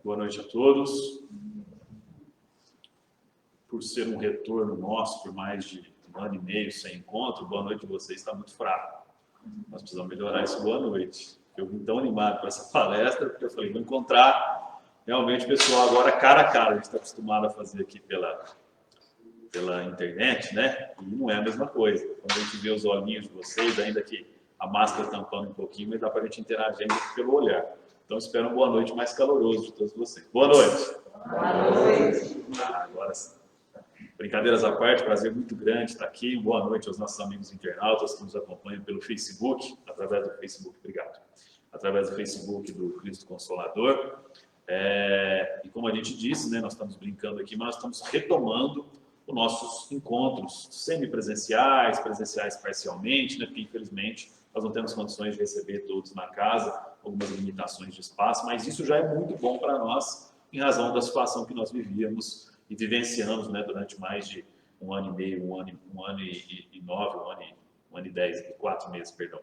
Boa noite a todos. Por ser um retorno nosso por mais de um ano e meio sem encontro, boa noite a vocês está muito fraco. Nós precisamos melhorar isso. Boa noite. Eu vim tão animado para essa palestra, porque eu falei, vou encontrar realmente o pessoal agora cara a cara. A gente está acostumado a fazer aqui pela internet, né? E não é a mesma coisa. Quando a gente vê os olhinhos de vocês, ainda que a máscara tampando um pouquinho, mas dá para a gente interagir pelo olhar. Então, espero uma boa noite mais caloroso de todos vocês. Boa noite. Boa noite. Agora sim. Brincadeiras à parte, prazer muito grande estar aqui. Boa noite aos nossos amigos internautas que nos acompanham pelo Facebook, através do Facebook, obrigado. Através do Facebook do Cristo Consolador. E como a gente disse, né, nós estamos brincando aqui, mas nós estamos retomando os nossos encontros semipresenciais, presenciais parcialmente, né, porque infelizmente nós não temos condições de receber todos na casa, algumas limitações de espaço, mas isso já é muito bom para nós, em razão da situação que nós vivíamos e vivenciamos, né, durante mais de um ano e meio, um ano e 9, um ano e 10, 4 meses, perdão.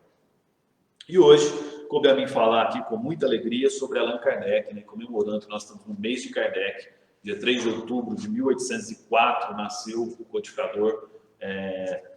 E hoje, coube a mim falar aqui com muita alegria sobre Allan Kardec, né, comemorando que nós estamos no mês de Kardec. Dia 3 de outubro de 1804 nasceu o codificador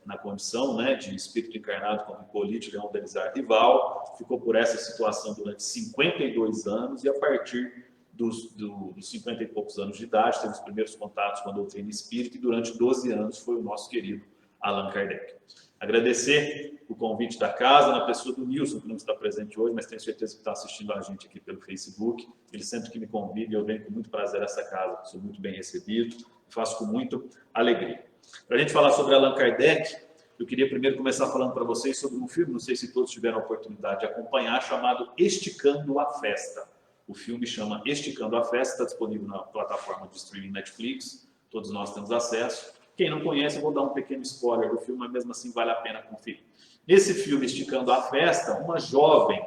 na condição, né, de espírito encarnado como Hipólito Leão Delisle Rival. Ficou por essa situação durante 52 anos e a partir dos 50 e poucos anos de idade teve os primeiros contatos com a doutrina espírita e durante 12 anos foi o nosso querido Allan Kardec. Agradecer o convite da casa, na pessoa do Nilson, que não está presente hoje, mas tenho certeza que está assistindo a gente aqui pelo Facebook. Ele sempre que me convida, eu venho com muito prazer a essa casa, sou muito bem recebido, faço com muito alegria. Para a gente falar sobre Allan Kardec, eu queria primeiro começar falando para vocês sobre um filme, não sei se todos tiveram a oportunidade de acompanhar, chamado Esticando a Festa. O filme chama Esticando a Festa, está disponível na plataforma de streaming Netflix, todos nós temos acesso. Quem não conhece, eu vou dar um pequeno spoiler do filme, mas mesmo assim vale a pena conferir. Nesse filme, Esticando a Festa, uma jovem,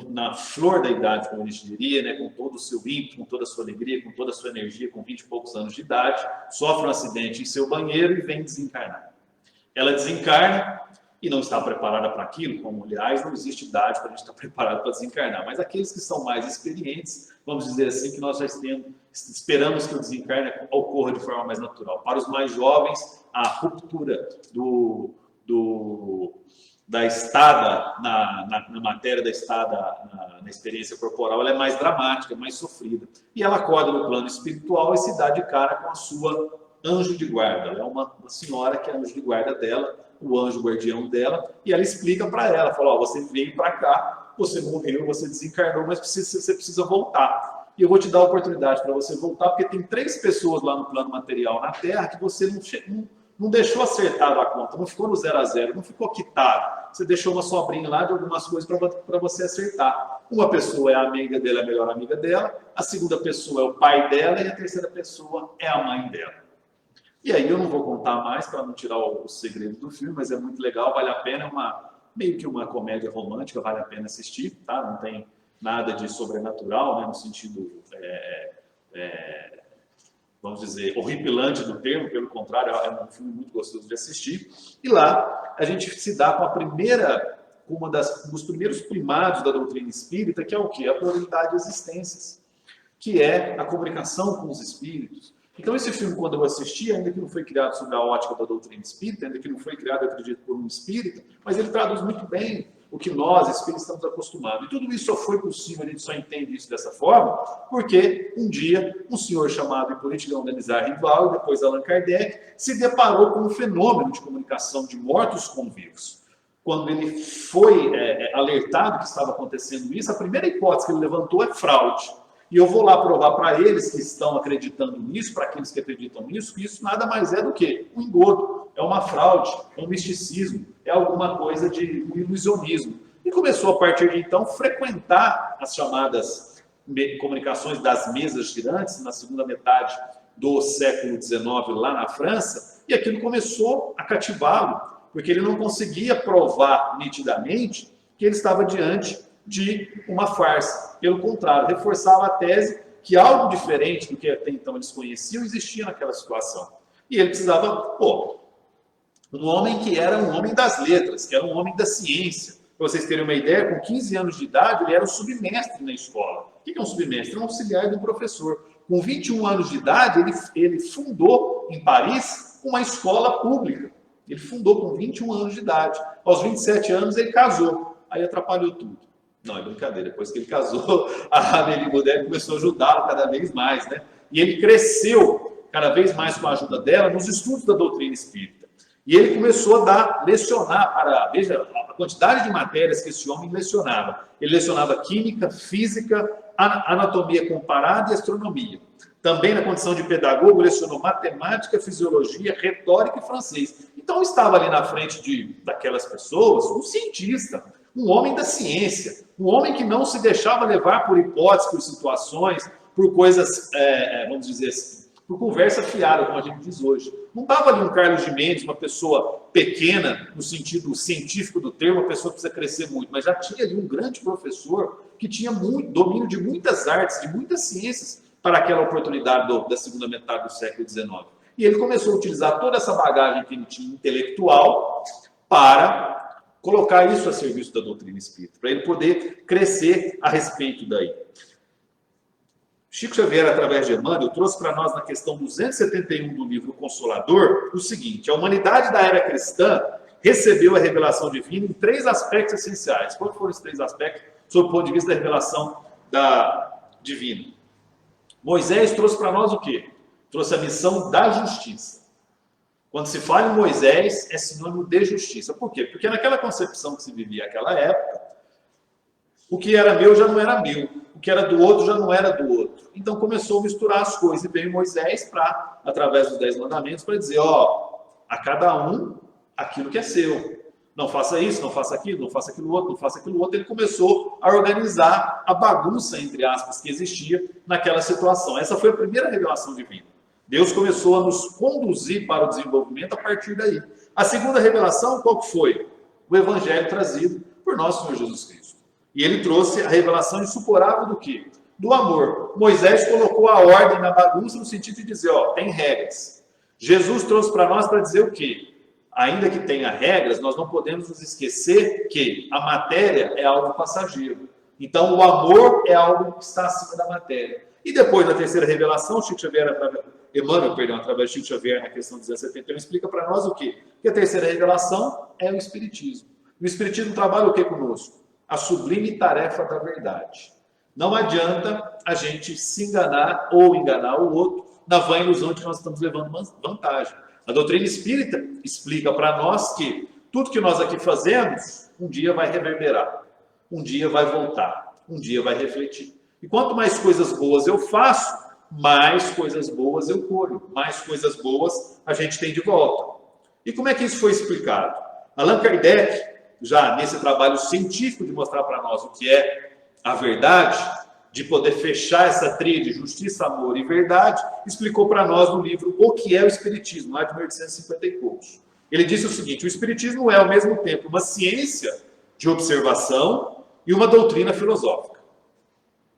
na flor da idade, como a gente diria, né, com todo o seu ímpeto, com toda a sua alegria, com toda a sua energia, com 20 e poucos anos de idade, sofre um acidente em seu banheiro e vem desencarnar. Ela desencarna e não está preparada para aquilo, como, aliás, não existe idade para a gente estar preparado para desencarnar, mas aqueles que são mais experientes, vamos dizer assim, que nós já esperamos que o desencarne ocorra de forma mais natural. Para os mais jovens, a ruptura da estada, na matéria da estada, na experiência corporal, ela é mais dramática, mais sofrida. E ela acorda no plano espiritual e se dá de cara com a sua anjo de guarda. Ela é uma senhora que é anjo de guarda dela, o anjo guardião dela, e ela explica para ela, fala, você veio para cá, você morreu, você desencarnou, mas você precisa voltar. E eu vou te dar a oportunidade para você voltar, porque tem 3 pessoas lá no plano material na Terra que você não deixou acertado a conta, não ficou no 0 a 0, não ficou quitado. Você deixou uma sobrinha lá de algumas coisas para você acertar. Uma pessoa é a amiga dela, a melhor amiga dela, a segunda pessoa é o pai dela e a terceira pessoa é a mãe dela. E aí eu não vou contar mais para não tirar o segredo do filme, mas é muito legal, vale a pena, meio que uma comédia romântica, vale a pena assistir, tá? Não tem nada de sobrenatural, né, no sentido, vamos dizer, horripilante do termo, pelo contrário, é um filme muito gostoso de assistir. E lá a gente se dá com um dos primeiros primados da doutrina espírita, que é o quê? A pluralidade de existências, que é a comunicação com os espíritos. Então esse filme, quando eu assisti, ainda que não foi criado sob a ótica da doutrina espírita, ainda que não foi criado, eu acredito, por um espírita, mas ele traduz muito bem o que nós, espíritos, estamos acostumados. E tudo isso só foi possível, a gente só entende isso dessa forma, porque um dia um senhor chamado Hipólito Leão Delisle Rival, e depois Allan Kardec, se deparou com um fenômeno de comunicação de mortos com vivos. Quando ele foi alertado que estava acontecendo isso, a primeira hipótese que ele levantou é fraude. E eu vou lá provar para eles que estão acreditando nisso, para aqueles que acreditam nisso, que isso nada mais é do que um engodo, é uma fraude, é um misticismo, é alguma coisa de um ilusionismo. E começou, a partir de então, frequentar as chamadas comunicações das mesas girantes, na segunda metade do século XIX, lá na França, e aquilo começou a cativá-lo, porque ele não conseguia provar nitidamente que ele estava diante de uma farsa. Pelo contrário, reforçava a tese que algo diferente do que até então eles conheciam existia naquela situação. E ele precisava, um homem que era um homem das letras, que era um homem da ciência, Para vocês terem uma ideia, com 15 anos de idade, ele era o submestre na escola. O que é um submestre? É um auxiliar do professor. Com 21 anos de idade, ele fundou em Paris uma escola pública. Ele fundou com 21 anos de idade. Aos 27 anos, ele casou. Aí atrapalhou tudo. Não, é brincadeira. Depois que ele casou, a Amélie Bodé começou a ajudá-lo cada vez mais, né? E ele cresceu cada vez mais com a ajuda dela nos estudos da doutrina espírita. E ele começou a lecionar veja, a quantidade de matérias que esse homem lecionava. Ele lecionava química, física, anatomia comparada e astronomia. Também, na condição de pedagogo, lecionou matemática, fisiologia, retórica e francês. Então, estava ali na frente daquelas pessoas um cientista, um homem da ciência, um homem que não se deixava levar por hipóteses, por situações, por coisas, vamos dizer assim, por conversa fiada, como a gente diz hoje. Não estava ali um Carlos de Mendes, uma pessoa pequena, no sentido científico do termo, uma pessoa que precisa crescer muito, mas já tinha ali um grande professor que tinha muito domínio de muitas artes, de muitas ciências, para aquela oportunidade da segunda metade do século XIX. E ele começou a utilizar toda essa bagagem que ele tinha intelectual para colocar isso a serviço da doutrina espírita, para ele poder crescer a respeito daí. Chico Xavier, através de Emmanuel, trouxe para nós na questão 271 do livro Consolador o seguinte: a humanidade da era cristã recebeu a revelação divina em 3 aspectos essenciais. Quais foram os 3 aspectos, sob o ponto de vista da revelação divina? Moisés trouxe para nós o quê? Trouxe a missão da justiça. Quando se fala em Moisés, é sinônimo de justiça. Por quê? Porque naquela concepção que se vivia naquela época, o que era meu já não era meu, o que era do outro já não era do outro. Então começou a misturar as coisas, e veio Moisés para, através dos 10 mandamentos, para dizer, a cada um aquilo que é seu. Não faça isso, não faça aquilo, não faça aquilo outro, não faça aquilo outro. Ele começou a organizar a bagunça, entre aspas, que existia naquela situação. Essa foi a primeira revelação divina. Deus começou a nos conduzir para o desenvolvimento a partir daí. A segunda revelação, qual que foi? O evangelho trazido por nosso Senhor Jesus Cristo. E ele trouxe a revelação insuperável do quê? Do amor. Moisés colocou a ordem na bagunça no sentido de dizer, tem regras. Jesus trouxe para nós para dizer o quê? Ainda que tenha regras, nós não podemos nos esquecer que a matéria é algo passageiro. Então, o amor é algo que está acima da matéria. E depois da terceira revelação, Emmanuel, através de Chico Xavier, na questão 271, explica para nós o quê? Que a terceira revelação é o Espiritismo. O Espiritismo trabalha o que conosco? A sublime tarefa da verdade. Não adianta a gente se enganar ou enganar o outro na vã ilusão de que nós estamos levando vantagem. A doutrina espírita explica para nós que tudo que nós aqui fazemos, um dia vai reverberar, um dia vai voltar, um dia vai refletir. E quanto mais coisas boas eu faço, mais coisas boas eu colho, mais coisas boas a gente tem de volta. E como é que isso foi explicado? Allan Kardec, já nesse trabalho científico de mostrar para nós o que é a verdade, de poder fechar essa tríade, justiça, amor e verdade, explicou para nós no livro O que é o Espiritismo, lá de 1850 e poucos. Ele disse o seguinte: o Espiritismo é ao mesmo tempo uma ciência de observação e uma doutrina filosófica.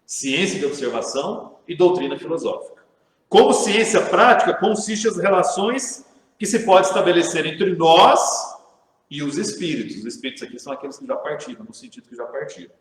Ciência de observação e doutrina filosófica. Como ciência prática, consiste as relações que se pode estabelecer entre nós e os espíritos. Os espíritos aqui são aqueles que já partiram, no sentido que já partiram.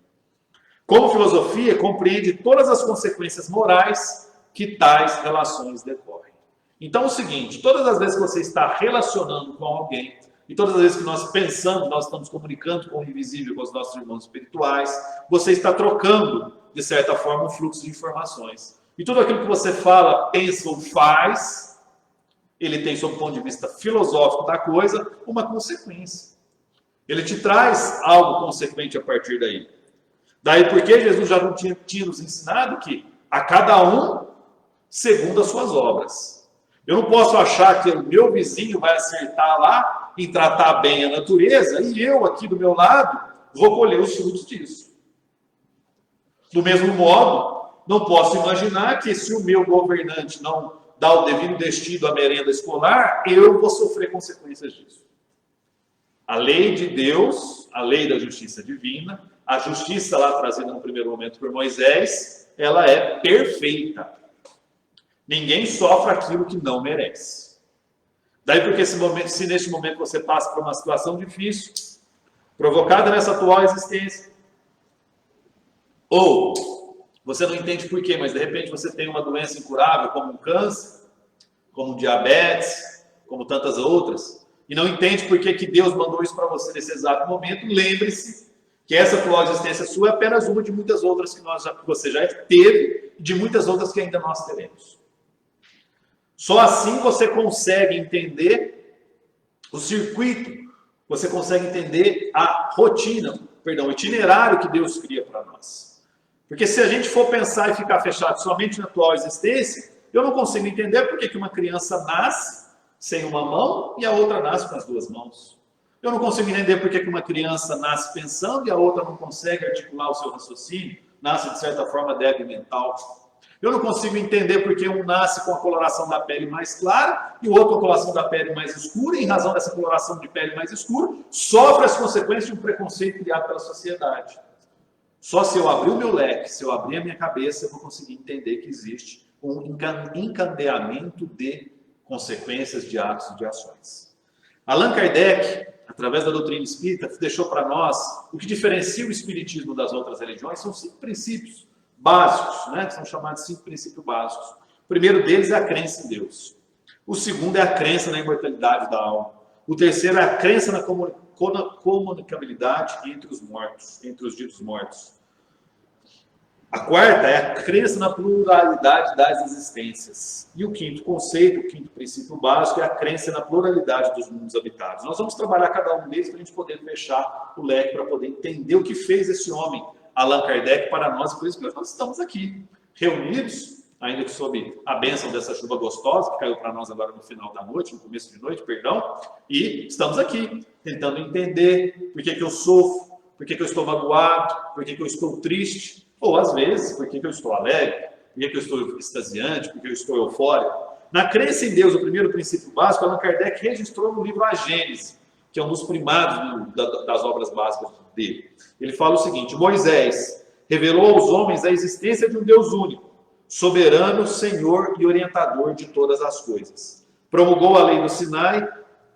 Como filosofia, compreende todas as consequências morais que tais relações decorrem. Então é o seguinte, todas as vezes que você está relacionando com alguém, e todas as vezes que nós pensamos, nós estamos comunicando com o invisível, com os nossos irmãos espirituais, você está trocando, de certa forma, um fluxo de informações. E tudo aquilo que você fala, pensa ou faz, ele tem, sob o ponto de vista filosófico da coisa, uma consequência. Ele te traz algo consequente a partir daí. Daí porque Jesus já não tinha nos ensinado que a cada um segundo as suas obras. Eu não posso achar que o meu vizinho vai acertar lá em tratar bem a natureza e eu aqui do meu lado vou colher os frutos disso. Do mesmo modo, não posso imaginar que se o meu governante não dá o devido destino à merenda escolar, eu vou sofrer consequências disso. A lei de Deus, a lei da justiça divina, a justiça lá trazida no primeiro momento por Moisés, ela é perfeita. Ninguém sofre aquilo que não merece. Daí porque se neste momento você passa por uma situação difícil, provocada nessa atual existência. Ou você não entende por quê, mas de repente você tem uma doença incurável, como um câncer, como diabetes, como tantas outras, e não entende por que Deus mandou isso para você nesse exato momento. Lembre-se que essa atual existência sua é apenas uma de muitas outras que você já teve e de muitas outras que ainda nós teremos. Só assim você consegue entender o circuito, você consegue entender a rotina, o itinerário que Deus cria para nós. Porque se a gente for pensar e ficar fechado somente na atual existência, eu não consigo entender por que uma criança nasce sem uma mão e a outra nasce com as duas mãos. Eu não consigo entender por que uma criança nasce pensando e a outra não consegue articular o seu raciocínio, nasce de certa forma débil mental. Eu não consigo entender por que um nasce com a coloração da pele mais clara e o outro com a coloração da pele mais escura, e em razão dessa coloração de pele mais escura, sofre as consequências de um preconceito criado pela sociedade. Só se eu abrir o meu leque, se eu abrir a minha cabeça, eu vou conseguir entender que existe um encadeamento de consequências de atos e de ações. Allan Kardec, através da doutrina espírita, deixou para nós o que diferencia o espiritismo das outras religiões. São 5 princípios básicos, né? São chamados 5 princípios básicos. O primeiro deles é a crença em Deus. O segundo é a crença na imortalidade da alma. O terceiro é a crença na comunicabilidade entre os mortos, entre os ditos mortos. A quarta é a crença na pluralidade das existências. E o quinto conceito, o quinto princípio básico, é a crença na pluralidade dos mundos habitados. Nós vamos trabalhar cada um deles para a gente poder fechar o leque, para poder entender o que fez esse homem, Allan Kardec, para nós. Por isso que nós estamos aqui, reunidos, ainda que sob a bênção dessa chuva gostosa, que caiu para nós agora no final da noite, no começo de noite, perdão, e estamos aqui, tentando entender por que eu sofro, por que eu estou magoado, por que eu estou triste, ou, às vezes, por que eu estou alegre, por que eu estou extasiante, por que eu estou eufórico. Na crença em Deus, o primeiro princípio básico, Allan Kardec registrou no livro A Gênese, que é um dos primados das obras básicas dele. Ele fala o seguinte: Moisés revelou aos homens a existência de um Deus único, soberano, Senhor e orientador de todas as coisas. Promulgou a lei do Sinai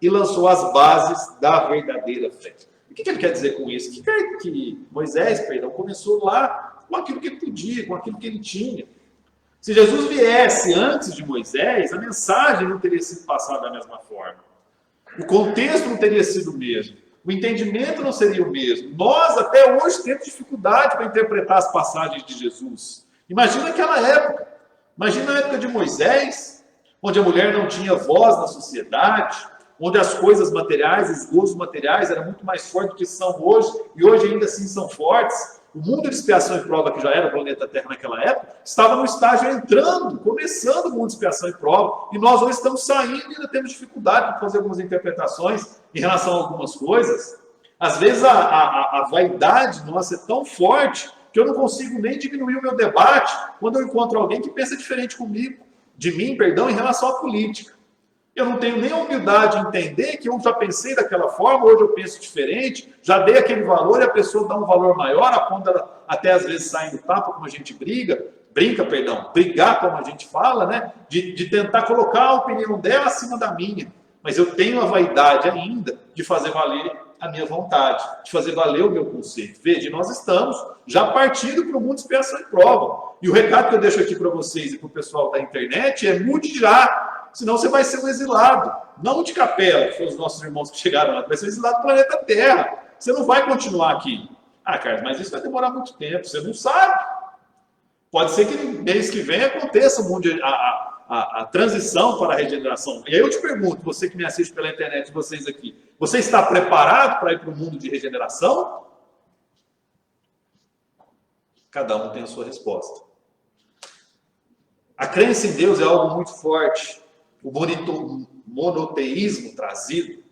e lançou as bases da verdadeira fé. O que ele quer dizer com isso? Que Moisés, começou lá com aquilo que ele podia, com aquilo que ele tinha. Se Jesus viesse antes de Moisés, a mensagem não teria sido passada da mesma forma. O contexto não teria sido o mesmo. O entendimento não seria o mesmo. Nós, até hoje, temos dificuldade para interpretar as passagens de Jesus. Imagina aquela época. Imagina a época de Moisés, onde a mulher não tinha voz na sociedade, onde as coisas materiais, os gozos materiais eram muito mais fortes do que são hoje, e hoje ainda assim são fortes. O mundo de expiação e prova, que já era o planeta Terra naquela época, estava no estágio entrando, começando o mundo de expiação e prova, e nós hoje estamos saindo e ainda temos dificuldade de fazer algumas interpretações em relação a algumas coisas. Às vezes a vaidade nossa é tão forte que eu não consigo nem diminuir o meu debate quando eu encontro alguém que pensa diferente de mim, em relação à política. Eu não tenho nem a humildade de entender que eu já pensei daquela forma, hoje eu penso diferente, já dei aquele valor e a pessoa dá um valor maior, a ponto dela até às vezes sair do papo, como a gente brigar como a gente fala, né? De tentar colocar a opinião dela acima da minha. Mas eu tenho a vaidade ainda de fazer valer a minha vontade, de fazer valer o meu conceito. Veja, nós estamos já partindo para o mundo de expiação e prova. E o recado que eu deixo aqui para vocês e para o pessoal da internet é: mude já. Senão você vai ser um exilado, não de Capela, que foram os nossos irmãos que chegaram lá, vai ser um exilado do planeta Terra. Você não vai continuar aqui. Ah, Carlos, mas isso vai demorar muito tempo, você não sabe. Pode ser que mês que vem aconteça a transição para a regeneração. E aí eu te pergunto, você que me assiste pela internet, vocês aqui, você está preparado para ir para o mundo de regeneração? Cada um tem a sua resposta. A crença em Deus é algo muito forte. O monoteísmo trazido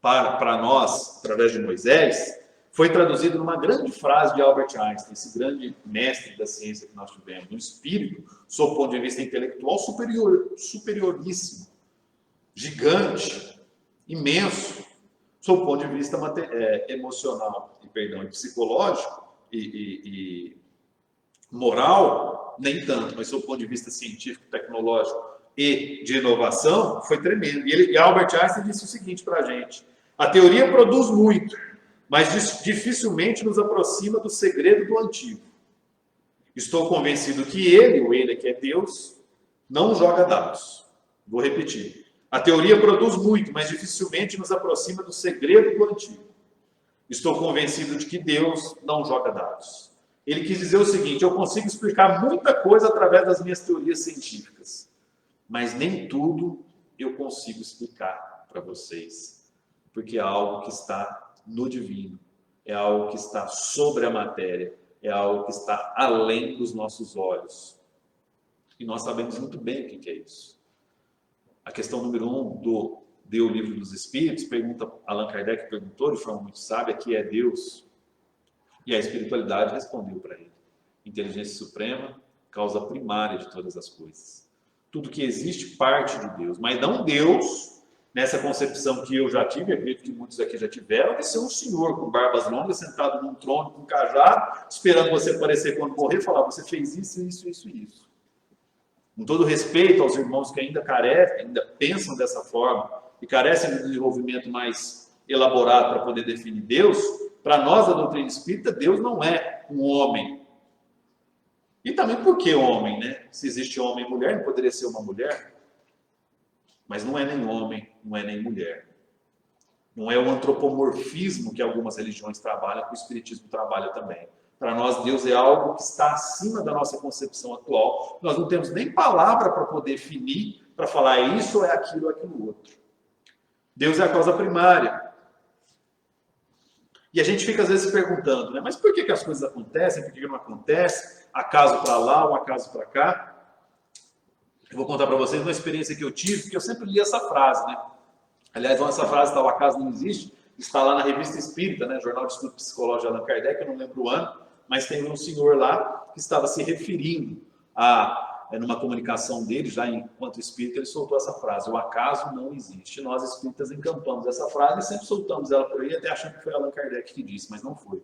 para nós, através de Moisés, foi traduzido numa grande frase de Albert Einstein, esse grande mestre da ciência que nós tivemos. Um espírito, sob o ponto de vista intelectual, superioríssimo, gigante, imenso, sob o ponto de vista emocional e psicológico e moral, nem tanto, mas sob o ponto de vista científico, tecnológico e de inovação, foi tremendo. E Albert Einstein disse o seguinte para a gente: a teoria produz muito, mas dificilmente nos aproxima do segredo do antigo. Estou convencido que ele, o ele que é Deus, não joga dados. Vou repetir. A teoria produz muito, mas dificilmente nos aproxima do segredo do antigo. Estou convencido de que Deus não joga dados. Ele quis dizer o seguinte: eu consigo explicar muita coisa através das minhas teorias científicas, mas nem tudo eu consigo explicar para vocês, porque é algo que está no divino, é algo que está sobre a matéria, é algo que está além dos nossos olhos. E nós sabemos muito bem o que é isso. A questão número 1 do O Livro dos Espíritos, Allan Kardec perguntou de forma muito sábia que é Deus. E a espiritualidade respondeu para ele: inteligência suprema, causa primária de todas as coisas. Tudo que existe parte de Deus, mas não Deus, nessa concepção que eu já tive, acredito que muitos aqui já tiveram, de ser um senhor com barbas longas, sentado num trono com um cajado, esperando você aparecer quando morrer e falar: você fez isso, isso, isso e isso. Com todo respeito aos irmãos que ainda carecem, ainda pensam dessa forma e carecem de um desenvolvimento mais elaborado para poder definir Deus, para nós da doutrina espírita, Deus não é um homem. E também por que homem, né? Se existe homem e mulher, não poderia ser uma mulher? Mas não é nem homem, não é nem mulher. Não é o antropomorfismo que algumas religiões trabalham, que o espiritismo trabalha também. Para nós, Deus é algo que está acima da nossa concepção atual. Nós não temos nem palavra para poder definir, para falar isso, é aquilo, aquilo outro. Deus é a causa primária. E a gente fica às vezes se perguntando, né? Mas por que as coisas acontecem? Por que não acontece? Acaso para lá, um acaso para cá? Eu vou contar para vocês uma experiência que eu tive, porque eu sempre li essa frase, né? Aliás, essa frase, tal acaso não existe, está lá na Revista Espírita, né? Jornal de Estudo Psicológico de Allan Kardec, eu não lembro o ano, mas tem um senhor lá que estava se referindo numa comunicação dele, já enquanto espírita, ele soltou essa frase: o acaso não existe. Nós espíritas encampamos essa frase e sempre soltamos ela por aí, até achando que foi Allan Kardec que disse, mas não foi.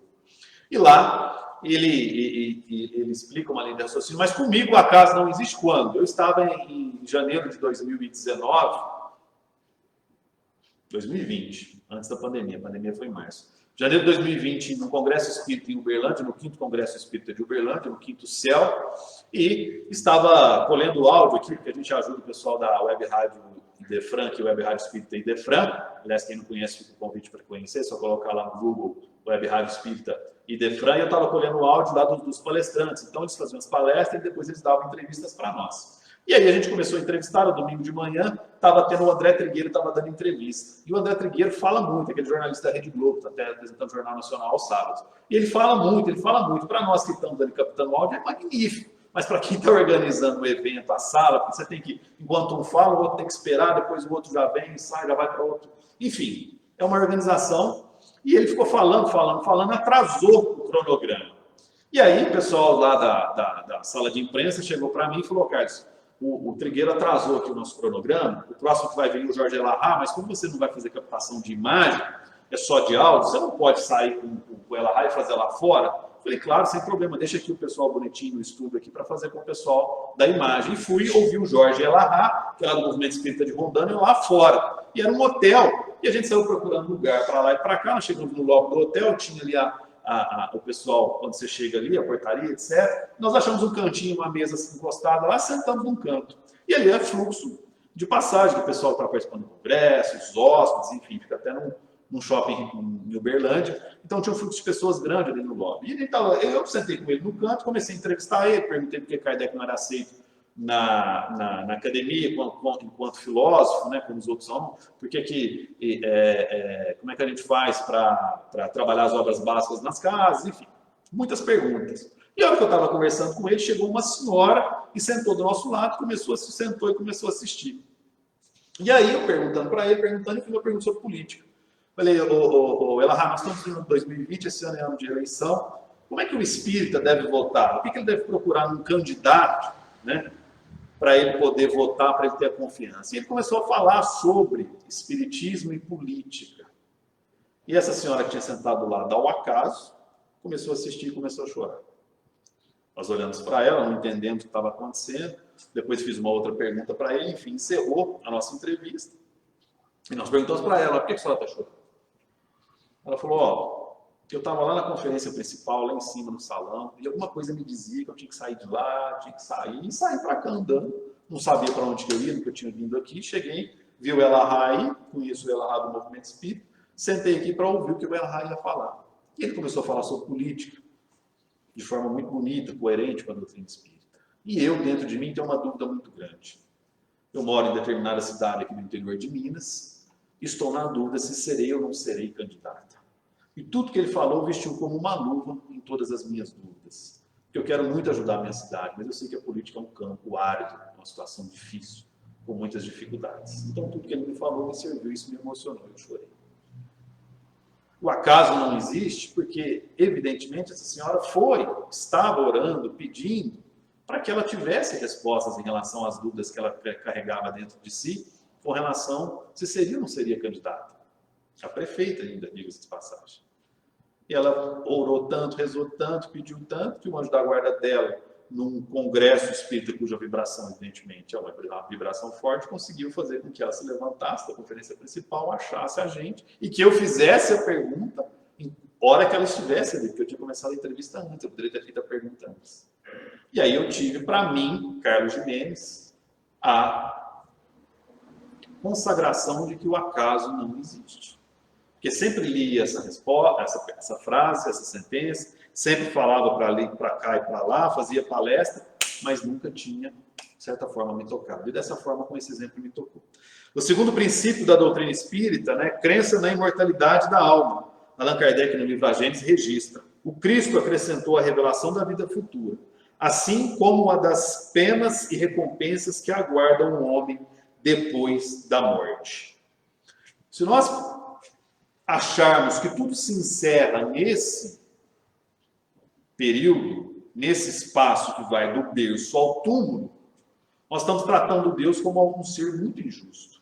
E lá ele explica uma linha de raciocínio, mas comigo o acaso não existe quando? Eu estava em janeiro de 2020, antes da pandemia, a pandemia foi em março. Janeiro de 2020, no Congresso Espírita em Uberlândia, no 5º Congresso Espírita de Uberlândia, no 5º Céu, e estava colhendo áudio aqui, porque a gente ajuda o pessoal da Web Rádio Idefran, que é Web Rádio Espírita Idefran. Aliás, quem não conhece, fica o convite para conhecer, é só colocar lá no Google Web Rádio Espírita Idefran, e eu estava colhendo o áudio lá dos palestrantes. Então, eles faziam as palestras e depois eles davam entrevistas para nós. E aí a gente começou a entrevistar, no domingo de manhã, estava tendo o André Trigueiro, estava dando entrevista. E o André Trigueiro fala muito, aquele jornalista da Rede Globo, está até apresentando o Jornal Nacional aos sábados. E ele fala muito. Para nós que estamos ali captando áudio, é magnífico. Mas para quem está organizando o evento, a sala, porque você tem que, enquanto um fala, o outro tem que esperar, depois o outro já vem, sai, já vai para outro. Enfim, é uma organização. E ele ficou falando, atrasou o cronograma. E aí o pessoal lá da sala de imprensa chegou para mim e falou: Carlos, o Trigueiro atrasou aqui o nosso cronograma, o próximo que vai vir é o Jorge Elahá, mas como você não vai fazer captação de imagem, é só de áudio, você não pode sair com o Elahá e fazer lá fora? Falei: claro, sem problema, deixa aqui o pessoal bonitinho no estúdio aqui para fazer com o pessoal da imagem. E fui ouvir o Jorge Elahá, que era do Movimento Espírita de Rondônia, lá fora. E era um hotel, e a gente saiu procurando lugar para lá e para cá. Nós chegamos no lobby do hotel, tinha ali o pessoal, quando você chega ali, a portaria, etc. Nós achamos um cantinho, uma mesa assim, encostada lá, sentamos num canto. E ali é fluxo de passagem, que o pessoal está participando do congresso, os hóspedes, enfim, fica até num shopping em Uberlândia. Então tinha um fluxo de pessoas grande ali no lobby. E eu sentei com ele no canto, comecei a entrevistar ele, perguntei por que Kardec não era aceito na academia enquanto filósofo, né, como os outros são, como é que a gente faz para trabalhar as obras básicas nas casas, enfim, muitas perguntas. E a hora que eu estava conversando com ele, chegou uma senhora e sentou do nosso lado, sentou e começou a assistir. E aí eu perguntando para ele, e fiz uma pergunta sobre política. Falei: Elahá, nós estamos em 2020, esse ano é ano de eleição, como é que o espírita deve votar? O que ele deve procurar num candidato, né, para ele poder votar, para ele ter a confiança? E ele começou a falar sobre espiritismo e política. E essa senhora que tinha sentado lá, ao acaso, começou a assistir e começou a chorar. Nós olhamos para ela, não entendemos o que estava acontecendo. Depois fiz uma outra pergunta para ele, enfim, encerrou a nossa entrevista. E nós perguntamos para ela: por que a senhora está chorando? Ela falou: Eu estava lá na conferência principal, lá em cima no salão, e alguma coisa me dizia que eu tinha que sair de lá, tinha que sair, e saí para cá andando. Não sabia para onde que eu ia, nunca tinha vindo aqui. Cheguei, vi o Elahá aí, conheço o Elahá do Movimento Espírita, sentei aqui para ouvir o que o Elahá ia falar. E ele começou a falar sobre política, de forma muito bonita, coerente com a doutrina espírita. E eu, dentro de mim, tenho uma dúvida muito grande. Eu moro em determinada cidade aqui no interior de Minas, estou na dúvida se serei ou não serei candidata. E tudo que ele falou vestiu como uma luva em todas as minhas dúvidas. Eu quero muito ajudar a minha cidade, mas eu sei que a política é um campo árido, uma situação difícil, com muitas dificuldades. Então, tudo que ele me falou me serviu, isso me emocionou, eu chorei. O acaso não existe porque, evidentemente, essa senhora estava orando, pedindo, para que ela tivesse respostas em relação às dúvidas que ela carregava dentro de si, com relação se seria ou não seria candidata. A prefeita ainda, diga-se de passagem. E ela orou tanto, rezou tanto, pediu tanto, que o anjo da guarda dela, num congresso espírita cuja vibração, evidentemente, é uma vibração forte, conseguiu fazer com que ela se levantasse da conferência principal, achasse a gente, e que eu fizesse a pergunta em hora que ela estivesse ali, porque eu tinha começado a entrevista antes, eu poderia ter feito a pergunta antes. E aí eu tive, para mim, Carlos Gimenez, a consagração de que o acaso não existe. Porque sempre lia essa resposta, essa frase, essa sentença, sempre falava para ali, para cá e para lá, fazia palestra, mas nunca tinha, de certa forma, me tocado. E dessa forma, com esse exemplo, me tocou. O segundo princípio da doutrina espírita, crença na imortalidade da alma. Allan Kardec, no livro A Gênese, registra. O Cristo acrescentou a revelação da vida futura, assim como a das penas e recompensas que aguardam o homem depois da morte. Se nós acharmos que tudo se encerra nesse período, nesse espaço que vai do berço ao túmulo, nós estamos tratando Deus como um ser muito injusto.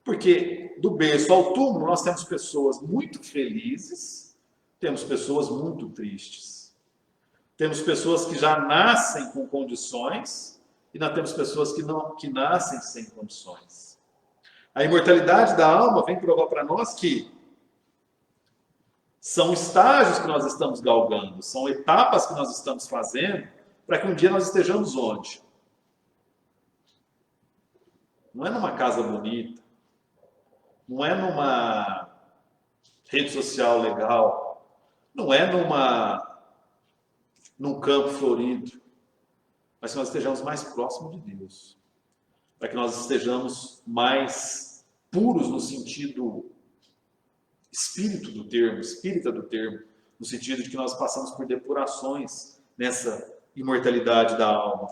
Porque do berço ao túmulo nós temos pessoas muito felizes, temos pessoas muito tristes. Temos pessoas que já nascem com condições e nós temos pessoas que nascem sem condições. A imortalidade da alma vem provar para nós que são estágios que nós estamos galgando, são etapas que nós estamos fazendo para que um dia nós estejamos onde? Não é numa casa bonita, não é numa rede social legal, não é num campo florido, mas que nós estejamos mais próximos de Deus, para que nós estejamos mais puros no sentido espírita do termo, no sentido de que nós passamos por depurações nessa imortalidade da alma.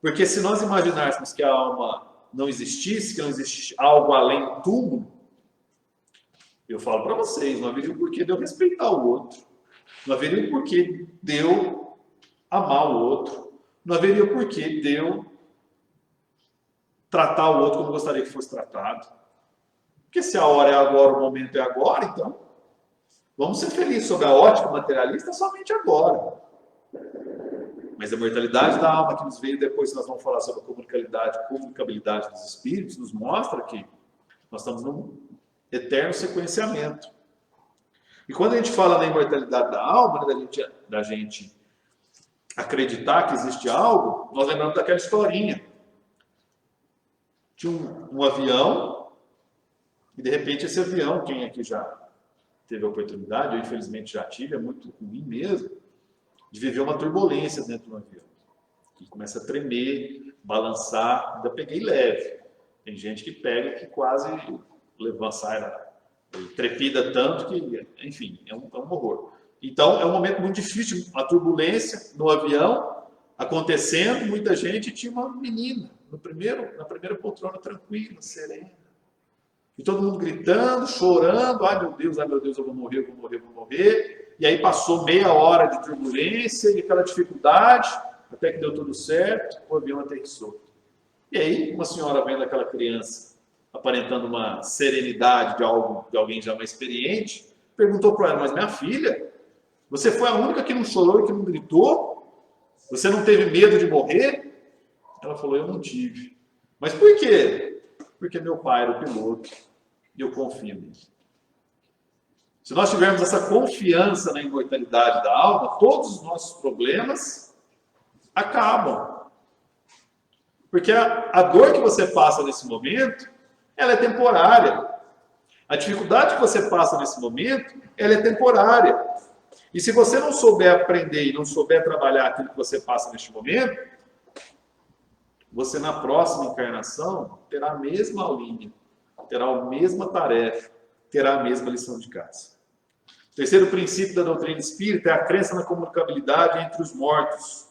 Porque se nós imaginássemos que a alma não existisse, que não existe algo além do túmulo, eu falo para vocês, não haveria o porquê de eu respeitar o outro, não haveria o porquê de eu amar o outro, não haveria o porquê de eu tratar o outro como eu gostaria que fosse tratado. Porque se a hora é agora, o momento é agora, então vamos ser felizes sobre a ótica materialista somente agora. Mas a imortalidade da alma que nos veio depois, nós vamos falar sobre a comunicabilidade dos espíritos, nos mostra que nós estamos num eterno sequenciamento. E quando a gente fala na imortalidade da alma, da gente acreditar que existe algo, nós lembramos daquela historinha. Tinha um avião, e de repente esse avião, quem aqui já teve a oportunidade, eu infelizmente já tive, é muito ruim mesmo, de viver uma turbulência dentro do avião. Ele começa a tremer, balançar, ainda peguei leve. Tem gente que pega que quase levanta, trepida tanto que, enfim, é um horror. Então, é um momento muito difícil, a turbulência no avião acontecendo, muita gente, tinha uma menina na primeira poltrona, tranquila, serena. E todo mundo gritando, chorando, ai meu Deus, eu vou morrer. E aí passou meia hora de turbulência e aquela dificuldade, até que deu tudo certo, o avião aterrissou. E aí, uma senhora vendo aquela criança, aparentando uma serenidade de alguém já mais experiente, perguntou para ela, mas minha filha, você foi a única que não chorou e que não gritou? Você não teve medo de morrer? Ela falou, eu não tive. Mas por quê? Porque meu pai era o piloto e eu confio nele. Se nós tivermos essa confiança na imortalidade da alma, todos os nossos problemas acabam. Porque a dor que você passa nesse momento, ela é temporária. A dificuldade que você passa nesse momento, ela é temporária. E se você não souber aprender e não souber trabalhar aquilo que você passa neste momento, você na próxima encarnação terá a mesma linha, terá a mesma tarefa, terá a mesma lição de casa. O terceiro princípio da doutrina espírita é a crença na comunicabilidade entre os mortos,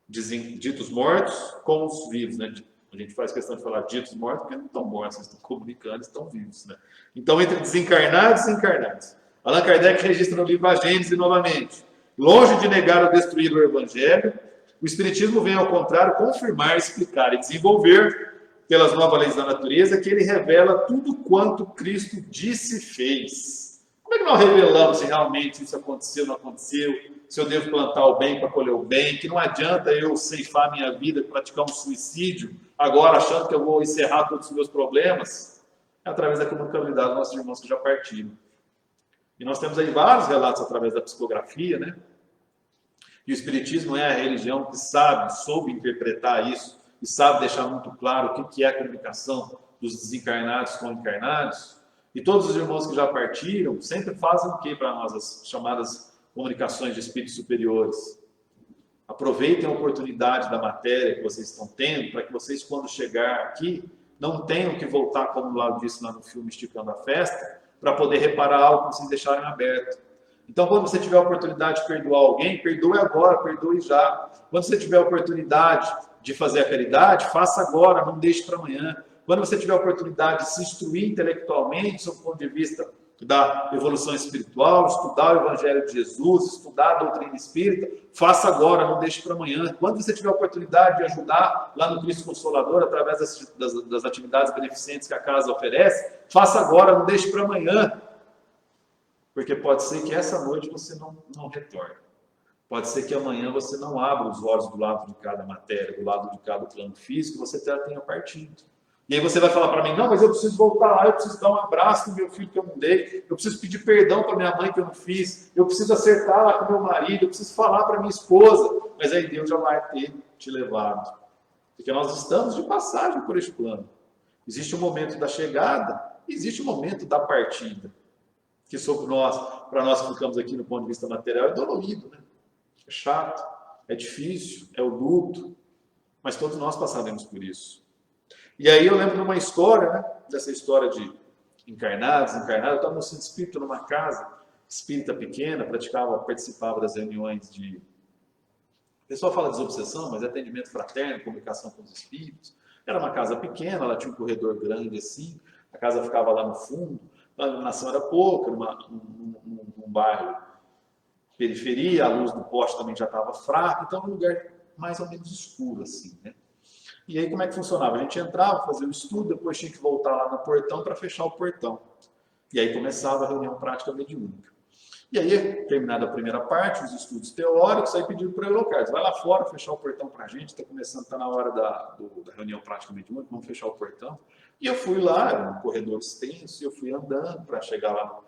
ditos mortos com os vivos, né? A gente faz questão de falar ditos mortos porque não estão mortos, eles estão comunicando, estão vivos, né? Então, entre desencarnados e encarnados. Allan Kardec registra no livro A Gênese novamente. Longe de negar ou destruir o Evangelho, o Espiritismo vem, ao contrário, confirmar, explicar e desenvolver, pelas novas leis da natureza, que ele revela tudo quanto Cristo disse e fez. Como é que nós revelamos se realmente isso aconteceu ou não aconteceu? Se eu devo plantar o bem para colher o bem? Que não adianta eu ceifar minha vida, praticar um suicídio, agora achando que eu vou encerrar todos os meus problemas? É através da comunicabilidade dos nossos irmãos que já partiram. E nós temos aí vários relatos através da psicografia, né? E o Espiritismo é a religião que soube interpretar isso e sabe deixar muito claro o que é a comunicação dos desencarnados com encarnados. E todos os irmãos que já partiram sempre fazem o que para nós? As chamadas comunicações de espíritos superiores. Aproveitem a oportunidade da matéria que vocês estão tendo para que vocês, quando chegar aqui, não tenham que voltar, como o Lau disse lá no filme Esticando a Festa, para poder reparar algo que vocês deixarem aberto. Então, quando você tiver a oportunidade de perdoar alguém, perdoe agora, perdoe já. Quando você tiver a oportunidade de fazer a caridade, faça agora, não deixe para amanhã. Quando você tiver a oportunidade de se instruir intelectualmente, sob o ponto de vista da evolução espiritual, estudar o Evangelho de Jesus, estudar a doutrina espírita, faça agora, não deixe para amanhã. Quando você tiver a oportunidade de ajudar lá no Cristo Consolador, através das atividades beneficentes que a casa oferece, faça agora, não deixe para amanhã. Porque pode ser que essa noite você não retorne. Pode ser que amanhã você não abra os olhos do lado de cada matéria, do lado de cada plano físico, você já tenha partido. E aí você vai falar para mim, não, mas eu preciso voltar lá, eu preciso dar um abraço no meu filho que eu não dei, eu preciso pedir perdão para minha mãe que eu não fiz, eu preciso acertar lá com meu marido, eu preciso falar para minha esposa. Mas aí Deus já vai ter te levado. Porque nós estamos de passagem por este plano. Existe o momento da chegada, existe o momento da partida. Que sobre nós, para nós que ficamos aqui no ponto de vista material, é dolorido, né? É chato, é difícil, é o luto, mas todos nós passaremos por isso. E aí eu lembro de uma história, né? Dessa história de encarnados, eu estava no centro espírita, numa casa espírita pequena, participava das reuniões de... O pessoal fala de desobsessão, mas é atendimento fraterno, comunicação com os espíritos. Era uma casa pequena, ela tinha um corredor grande assim, a casa ficava lá no fundo, a iluminação era pouca, num bairro periferia, a luz do poste também já estava fraca, então era um lugar mais ou menos escuro assim, né? E aí como é que funcionava? A gente entrava, fazia o estudo, depois tinha que voltar lá no portão para fechar o portão. E aí começava a reunião prática mediúnica. E aí, terminada a primeira parte, os estudos teóricos, aí pediram para eu locar. Vai lá fora, fechar o portão para a gente, está começando, está na hora da reunião prática mediúnica, vamos fechar o portão. E eu fui lá, era um corredor extenso, e eu fui andando para chegar lá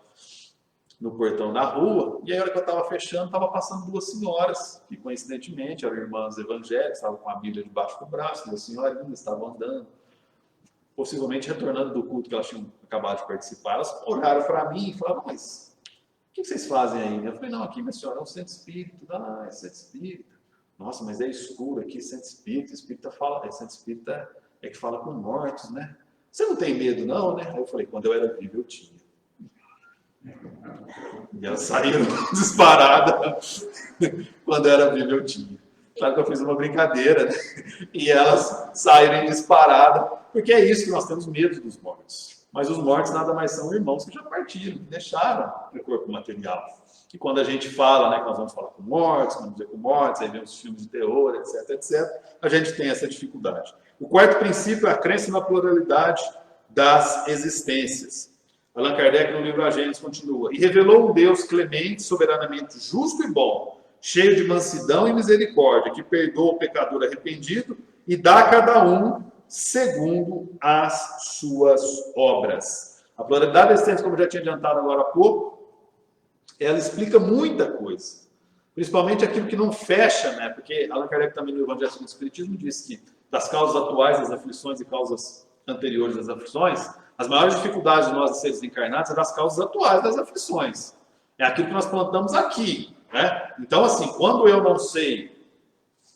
no portão da rua, e aí a hora que eu estava fechando, estava passando duas senhoras, que coincidentemente eram irmãs evangélicas, estavam com a Bíblia debaixo do braço, duas senhorinhas, estavam andando, possivelmente retornando do culto que elas tinham acabado de participar. Elas olharam para mim e falaram, mas o que vocês fazem aí? Eu falei, não, aqui, minha senhora, é um centro espírita. Ah, é centro espírita. Nossa, mas é escuro aqui, centro espírita. Centro espírita é que fala com mortos, né? Você não tem medo, não, né? Aí eu falei, quando eu era vivo, eu tinha. E elas saíram disparadas. Quando eu era vivo, eu tinha. Claro que eu fiz uma brincadeira, né? E elas saíram disparadas, porque é isso que nós temos medo dos mortos. Mas os mortos nada mais são irmãos que já partiram, que deixaram o corpo material. E quando a gente fala, né, que nós vamos falar com mortos, vamos dizer com mortos, aí vem os filmes de terror, etc, etc, a gente tem essa dificuldade. O quarto princípio é a crença na pluralidade das existências. Allan Kardec, no livro A Gênese, continua. E revelou um Deus clemente, soberanamente justo e bom, cheio de mansidão e misericórdia, que perdoa o pecador arrependido e dá a cada um segundo as suas obras. A pluralidade da existência, como eu já tinha adiantado agora há pouco, ela explica muita coisa. Principalmente aquilo que não fecha, né? Porque Allan Kardec também no Evangelho segundo o Espiritismo diz que das causas atuais das aflições e causas anteriores das aflições, as maiores dificuldades de nós seres encarnados são das causas atuais das aflições. É aquilo que nós plantamos aqui, né? Então, assim, quando eu não sei,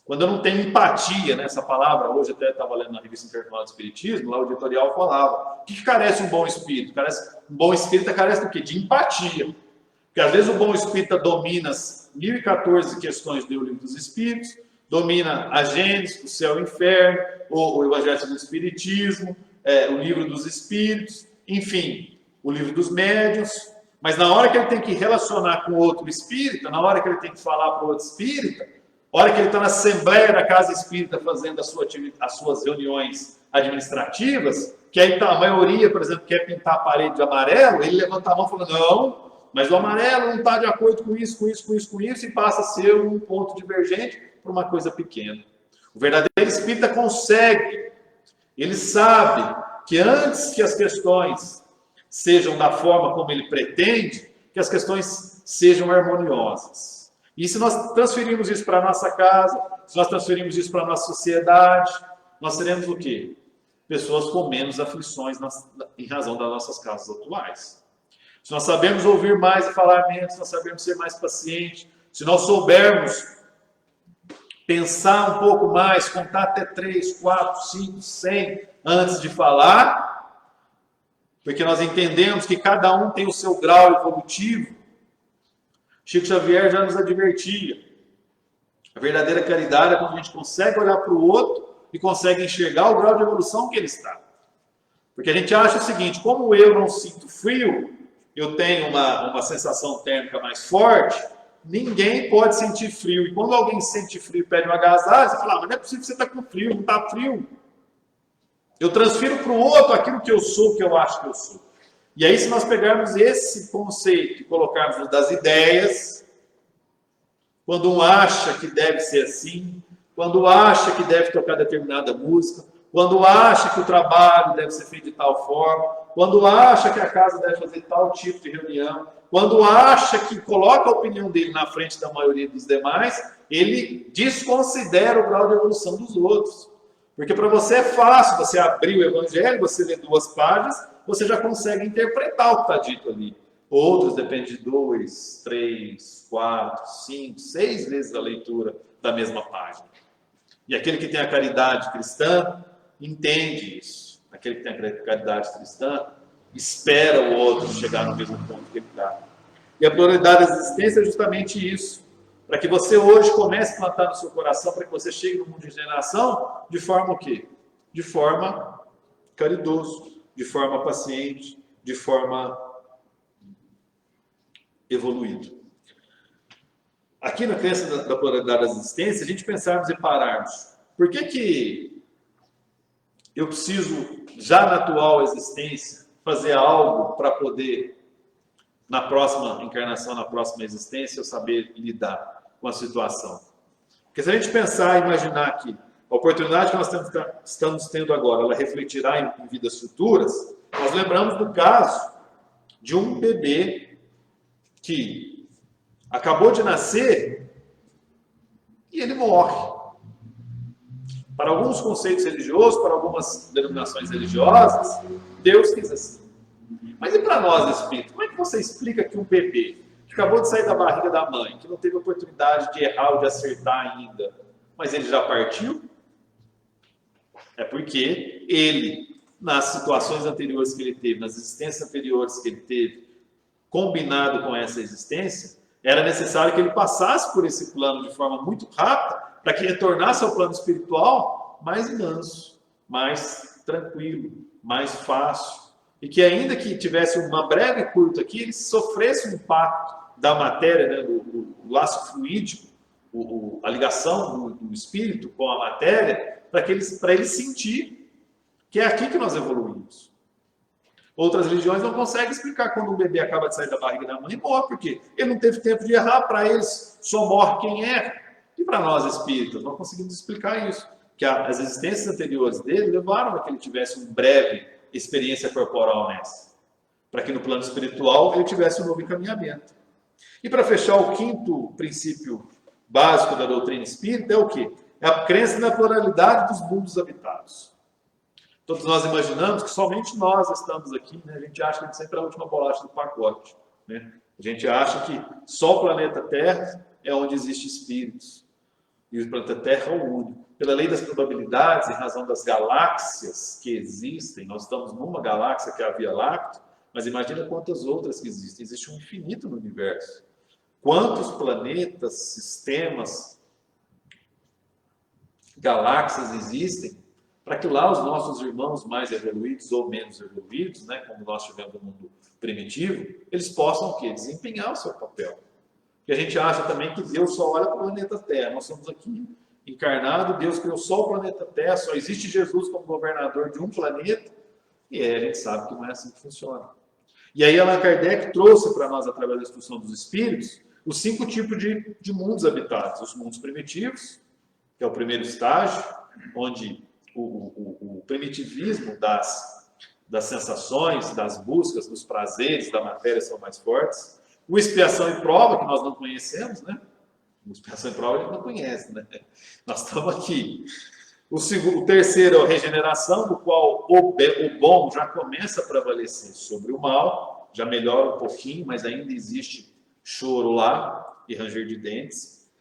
quando eu não tenho empatia, né? Essa palavra, hoje até estava lendo na revista Internacional do Espiritismo, lá o editorial falava, o que carece um bom espírito? Um bom espírito carece do quê? De empatia. Porque às vezes o bom espírita domina as 1014 questões do Livro dos Espíritos, domina a Gênesis, o céu e o inferno, o Evangelho segundo o Espiritismo, o Livro dos Espíritos, enfim, o Livro dos Médiuns. Mas na hora que ele tem que relacionar com outro espírita, na hora que ele tem que falar para o outro espírita, na hora que ele está na assembleia da casa espírita fazendo as suas reuniões administrativas, que aí tá, a maioria, por exemplo, quer pintar a parede de amarelo, ele levanta a mão e fala, não, mas o amarelo não está de acordo com isso, e passa a ser um ponto divergente para uma coisa pequena. O verdadeiro espírita consegue, ele sabe que antes que as questões sejam da forma como ele pretende, que as questões sejam harmoniosas. E se nós transferirmos isso para a nossa casa, se nós transferirmos isso para a nossa sociedade, nós teremos o quê? Pessoas com menos aflições em razão das nossas causas atuais. Se nós sabemos ouvir mais e falar menos, se nós sabemos ser mais pacientes, se nós soubermos pensar um pouco mais, contar até 3, 4, 5, 100 antes de falar, porque nós entendemos que cada um tem o seu grau evolutivo. Chico Xavier já nos advertia. A verdadeira caridade é quando a gente consegue olhar para o outro e consegue enxergar o grau de evolução que ele está. Porque a gente acha o seguinte, como eu não sinto frio, eu tenho uma sensação térmica mais forte, ninguém pode sentir frio. E quando alguém sente frio e pede uma agasalho, você fala, mas não é possível que você está com frio, não está frio. Eu transfiro para o outro aquilo que eu sou, que eu acho que eu sou. E aí, se nós pegarmos esse conceito e colocarmos das ideias, quando um acha que deve ser assim, quando acha que deve tocar determinada música, quando acha que o trabalho deve ser feito de tal forma, quando acha que a casa deve fazer tal tipo de reunião, quando acha que coloca a opinião dele na frente da maioria dos demais, ele desconsidera o grau de evolução dos outros. Porque para você é fácil, você abrir o Evangelho, você lê 2 páginas, você já consegue interpretar o que está dito ali. Outros dependem de 2, 3, 4, 5, 6 vezes a leitura da mesma página. E aquele que tem a caridade cristã entende isso. Aquele que tem a caridade cristã espera o outro chegar no mesmo ponto que ele está. E a pluralidade da existência é justamente isso. Para que você hoje comece a plantar no seu coração, para que você chegue no mundo de regeneração, de forma o quê? De forma caridoso, de forma paciente, de forma evoluída. Aqui na crença da pluralidade da existência, a gente pensarmos e pararmos. Por que eu preciso, já na atual existência, fazer algo para poder, na próxima encarnação, na próxima existência, eu saber lidar com a situação? Porque se a gente pensar e imaginar que a oportunidade que nós estamos tendo agora, ela refletirá em vidas futuras, nós lembramos do caso de um bebê que acabou de nascer e ele morre. Para alguns conceitos religiosos, para algumas denominações religiosas, Deus quis assim. Mas e para nós, espírito? Como é que você explica que um bebê que acabou de sair da barriga da mãe, que não teve oportunidade de errar ou de acertar ainda, mas ele já partiu? É porque ele, nas situações anteriores que ele teve, nas existências anteriores que ele teve, combinado com essa existência, era necessário que ele passasse por esse plano de forma muito rápida, para que retornasse ao plano espiritual mais manso, mais tranquilo, mais fácil. E que ainda que tivesse uma breve curta aqui, ele sofresse o impacto da matéria, né, do laço fluídico, a ligação do espírito com a matéria, para ele sentir que é aqui que nós evoluímos. Outras religiões não conseguem explicar quando um bebê acaba de sair da barriga da mãe e morre, porque ele não teve tempo de errar, para eles só morre quem erra. E para nós espíritas, não conseguimos explicar isso, que as existências anteriores dele levaram a que ele tivesse uma breve experiência corporal nessa, para que no plano espiritual ele tivesse um novo encaminhamento. E para fechar, o quinto princípio básico da doutrina espírita é o quê? É a crença na pluralidade dos mundos habitados. Todos nós imaginamos que somente nós estamos aqui, né? A gente acha que a gente sempre é a última bolacha do pacote, né? A gente acha que só o planeta Terra é onde existem espíritos. E o planeta Terra é o único. Pela lei das probabilidades, em razão das galáxias que existem, nós estamos numa galáxia que é a Via Láctea, mas imagina quantas outras que existem. Existe um infinito no universo. Quantos planetas, sistemas, galáxias existem para que lá os nossos irmãos mais evoluídos ou menos evoluídos, né, como nós tivemos no mundo primitivo, eles possam o quê? Desempenhar o seu papel. Porque a gente acha também que Deus só olha para o planeta Terra. Nós somos aqui encarnados, Deus criou só o planeta Terra, só existe Jesus como governador de um planeta, e a gente sabe que não é assim que funciona. E aí Allan Kardec trouxe para nós, através da instrução dos espíritos, os 5 tipos de mundos habitados. Os mundos primitivos, que é o primeiro estágio, onde o primitivismo das sensações, das buscas, dos prazeres, da matéria são mais fortes. O expiação e prova, que nós não conhecemos, né? O expiação e prova a gente não conhece, né? Nós estamos aqui. O terceiro é a regeneração, do qual o bom já começa a prevalecer sobre o mal, já melhora um pouquinho, mas ainda existe choro lá e ranger de dentes.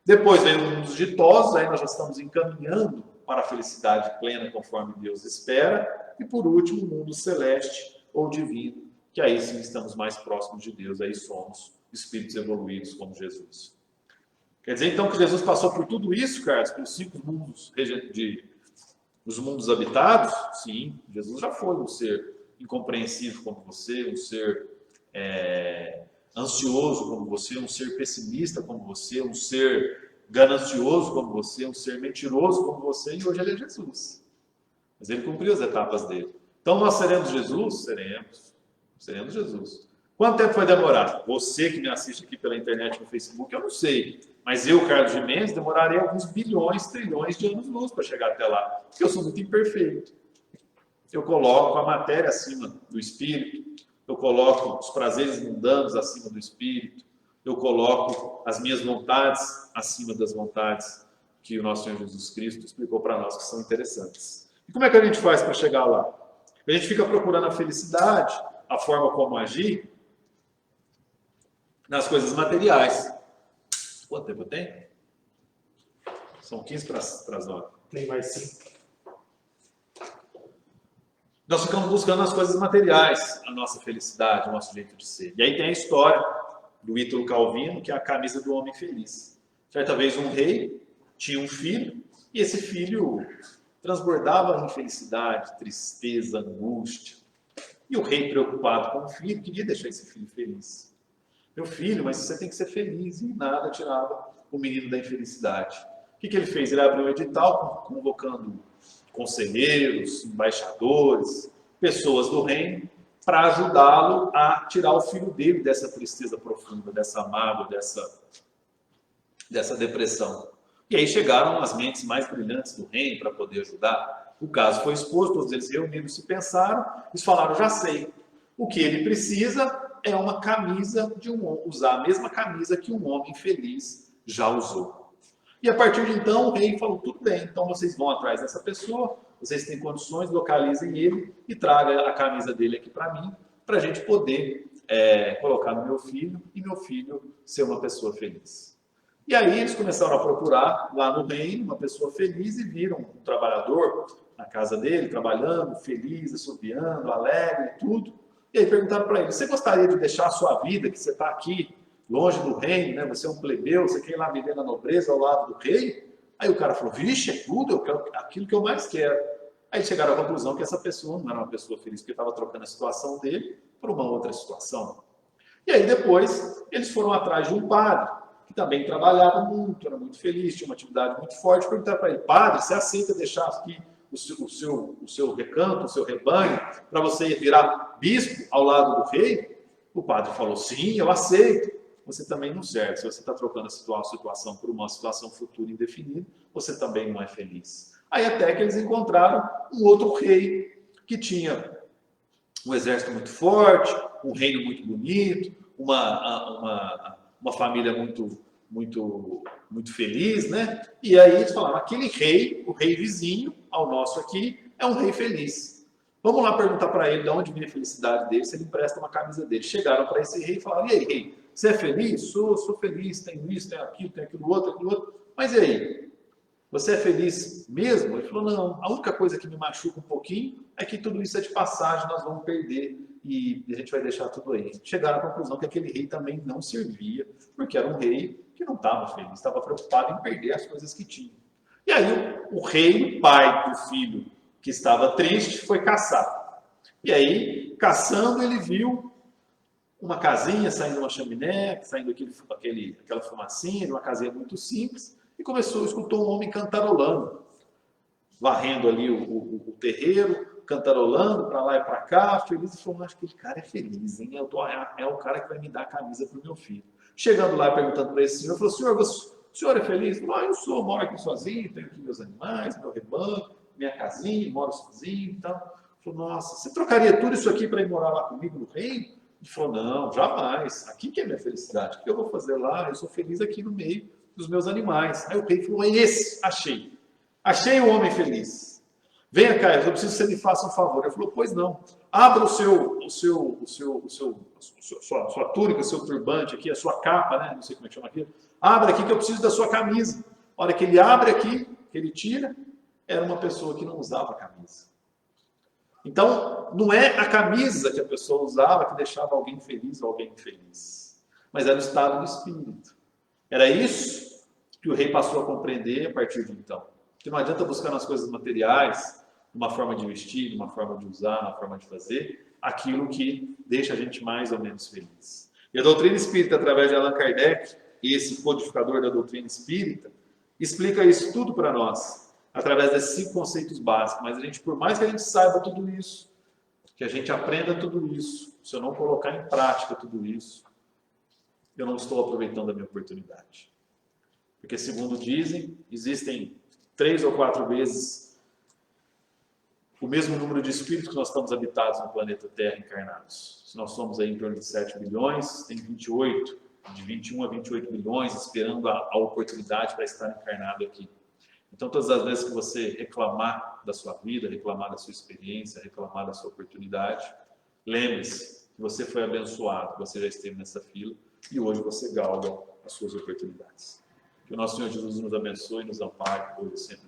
Depois vem o mundo dos ditosos, aí nós já estamos encaminhando para a felicidade plena, conforme Deus espera. E por último, o mundo celeste ou divino, que aí sim estamos mais próximos de Deus, aí somos espíritos evoluídos como Jesus. Quer dizer, então, que Jesus passou por tudo isso, Carlos, pelos 5 mundos, os mundos habitados? Sim, Jesus já foi um ser incompreensível como você, um ser ansioso como você, um ser pessimista como você, um ser ganancioso como você, um ser mentiroso como você, e hoje ele é Jesus. Mas ele cumpriu as etapas dele. Então, nós seremos Jesus? Seremos Jesus. Quanto tempo vai demorar? Você que me assiste aqui pela internet, no Facebook, eu não sei. Mas eu, Carlos Gimenez, demorarei alguns bilhões, trilhões de anos-luz para chegar até lá. Porque eu sou muito imperfeito. Eu coloco a matéria acima do espírito. Eu coloco os prazeres mundanos acima do espírito. Eu coloco as minhas vontades acima das vontades que o nosso Senhor Jesus Cristo explicou para nós, que são interessantes. E como é que a gente faz para chegar lá? A gente fica procurando a felicidade, a forma como agir, nas coisas materiais. Quanto tempo tem? São 15 para as 9. Tem mais 5. Nós ficamos buscando as coisas materiais, a nossa felicidade, o nosso jeito de ser. E aí tem a história do Ítalo Calvino, que é a camisa do homem feliz. Certa vez um rei tinha um filho, e esse filho transbordava infelicidade, tristeza, angústia. E o rei, preocupado com o filho, queria deixar esse filho feliz. Meu filho, mas você tem que ser feliz. E nada tirava o menino da infelicidade. O que ele fez? Ele abriu um edital convocando conselheiros, embaixadores, pessoas do reino, para ajudá-lo a tirar o filho dele dessa tristeza profunda, dessa mágoa, dessa depressão. E aí chegaram as mentes mais brilhantes do reino para poder ajudar. O caso foi exposto, todos eles reuniram-se e pensaram, eles falaram, já sei, o que ele precisa é uma camisa usar a mesma camisa que um homem feliz já usou. E a partir de então, o rei falou, tudo bem, então vocês vão atrás dessa pessoa, vocês têm condições, localizem ele e tragam a camisa dele aqui para mim, para a gente poder colocar no meu filho e meu filho ser uma pessoa feliz. E aí eles começaram a procurar lá no reino uma pessoa feliz e viram um trabalhador na casa dele, trabalhando, feliz, assobiando, alegre e tudo. E aí perguntaram para ele, você gostaria de deixar a sua vida, que você está aqui longe do reino, né? Você é um plebeu, você quer ir lá viver na nobreza ao lado do rei? Aí o cara falou, vixe, é tudo, eu quero aquilo que eu mais quero. Aí chegaram à conclusão que essa pessoa não era uma pessoa feliz, porque estava trocando a situação dele por uma outra situação. E aí depois eles foram atrás de um padre, que também trabalhava muito, era muito feliz, tinha uma atividade muito forte. Perguntaram para ele, padre, você aceita deixar aqui o seu recanto, o seu rebanho, para você virar bispo ao lado do rei? O padre falou, sim, eu aceito. Você também não serve. Se você está trocando a situação por uma situação futura indefinida, você também não é feliz. Aí até que eles encontraram um outro rei que tinha um exército muito forte, um reino muito bonito, uma família muito feliz, né? E aí eles falaram, aquele rei, o rei vizinho ao nosso aqui, é um rei feliz. Vamos lá perguntar para ele de onde vem a felicidade dele, se ele empresta uma camisa dele. Chegaram para esse rei e falaram, e aí, rei, você é feliz? Sou feliz, tenho isso, tenho aquilo outro. Mas e aí? Você é feliz mesmo? Ele falou, não, a única coisa que me machuca um pouquinho é que tudo isso é de passagem, nós vamos perder e a gente vai deixar tudo aí. Chegaram à conclusão que aquele rei também não servia, porque era um rei que não estava feliz, estava preocupado em perder as coisas que tinha. E aí o rei, o pai do filho que estava triste, foi caçar. E aí, caçando, ele viu uma casinha saindo uma chaminé, saindo aquela fumacinha, uma casinha muito simples, e escutou um homem cantarolando, varrendo ali o terreiro, cantarolando para lá e para cá, feliz, e falou, acho que aquele cara é feliz, hein? É o cara que vai me dar a camisa para o meu filho. Chegando lá, perguntando para esse senhor, falou, o senhor é feliz? Ele falou, eu sou, moro aqui sozinho, tenho aqui meus animais, meu rebanho, minha casinha, moro sozinho e tal. Ele falou, nossa, você trocaria tudo isso aqui para ir morar lá comigo no reino? Ele falou, não, jamais, aqui que é minha felicidade, o que eu vou fazer lá? Eu sou feliz aqui no meio dos meus animais. Aí o rei falou, achei o homem feliz. Venha cá, eu preciso que você me faça um favor. Ele falou, pois não. Abra sua túnica, o seu turbante aqui, a sua capa, né? Não sei como é que chama aquilo. Abra aqui que eu preciso da sua camisa. A hora que ele abre aqui, que ele tira, era uma pessoa que não usava camisa. Então, não é a camisa que a pessoa usava que deixava alguém feliz ou alguém infeliz. Mas era o estado do espírito. Era isso que o rei passou a compreender a partir de então. Que não adianta buscar nas coisas materiais, uma forma de vestir, uma forma de usar, uma forma de fazer, aquilo que deixa a gente mais ou menos feliz. E a doutrina espírita, através de Allan Kardec, esse codificador da doutrina espírita, explica isso tudo para nós, através desses 5 conceitos básicos. Mas a gente, por mais que a gente saiba tudo isso, que a gente aprenda tudo isso, se eu não colocar em prática tudo isso, eu não estou aproveitando a minha oportunidade. Porque, segundo dizem, existem 3 ou 4 vezes o mesmo número de espíritos que nós estamos habitados no planeta Terra encarnados. Se nós somos aí em torno de 7 bilhões, tem 28, de 21 a 28 bilhões esperando a oportunidade para estar encarnado aqui. Então, todas as vezes que você reclamar da sua vida, reclamar da sua experiência, reclamar da sua oportunidade, lembre-se que você foi abençoado, você já esteve nessa fila e hoje você galga as suas oportunidades. Que o nosso Senhor Jesus nos abençoe e nos ampare, hoje e sempre.